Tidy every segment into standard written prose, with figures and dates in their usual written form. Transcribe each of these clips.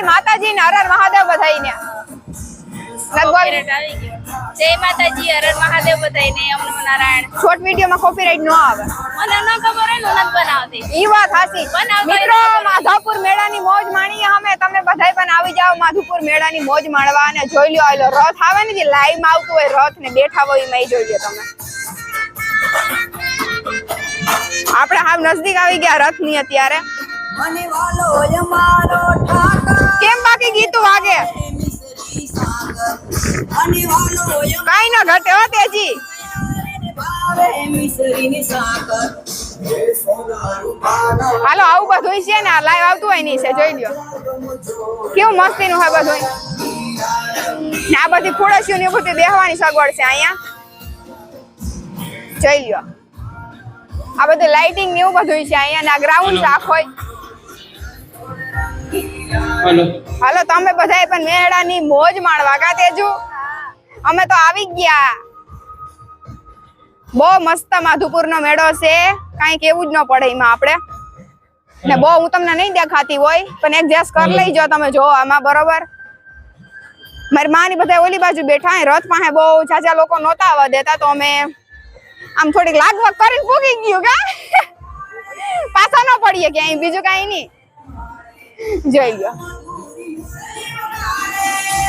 માતાજી ને હર હર મહાદેવ બધાઈને જય માતાજી હર હર મહાદેવ બધાઈને અમન નારાયણ શોર્ટ વિડિયો માં કોપીરાઈટ નો આવે મને ન ખબર હે નત બનાવતી ઈ વાત હાચી મિત્રો માધવપુર મેળાની મોજ માણીએ અમે તમે બધાય પણ આવી જાવ માધવપુર મેળાની મોજ માણવા અને જોઈ લ્યો આલો રથ આવે ને જે લાઈવ માં આવતું હોય રથ ને બેઠા હોય ઈ જોઈ લ્યો તમે આપણે હાવ નજદીક આવી ગયા રથ ની અત્યારે મને વાલો અમારો ઠાકર કેમ બાકી ગીતું વાગે મને વાલો કાઈ ન ઘટે હો તેજી ભાવે મિસરીની સાકર હાલો આવું બધું છે ને લાઈવ આવતું હોય ની છે જોઈ લ્યો કેવું મસ્તી નું હોય બધું ને આ બધી ખુરશીઓ ને બધી બેહવાની સગવડ છે અહીંયા જોઈ લ્યો આ બધું લાઇટિંગ ને એવું બધું છે અહીંયા ના ગ્રાઉન્ડ સાફ હોય હાલો તમે બધાય પણ મેળાની મોજ માણવા કા તેજુ અમે તો આવી ગયા બહુ મસ્ત માધુપુર નો મેળો છે કાઈ કેવું જ ન પડે એમાં આપણે ને બહુ હું તમને નહીં દેખાતી હોય પણ એડજસ્ટ કરી લઈજો તમે જો આમાં બરોબર મારી માની બધા ઓલી બાજુ બેઠા રથ પાસે બહુ ચાચા લોકો નહોતા આવવા દેતા તો અમે આમ થોડીક લાગવગ કરીને પૂગી ગયું કા પાછા ન પડીએ ક્યાંય બીજું કાંઈ નહીં જોઈ લો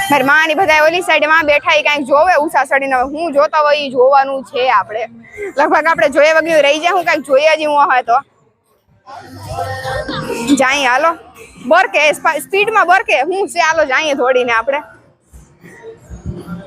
મારી માની બધા ઓલી સાઈડ માં બેઠા કાંઈક જોવે ઉષા સડીને હું જોતા હોય ઈ જોવાનું છે આપણે લગભગ આપણે જોયે વગર રહી જાય હું કાંઈક જોઈએ જ હું હોય તો જાય હાલો બરકે સ્પીડમાં બરકે હું છે હાલો જઈએ થોડીને આપણે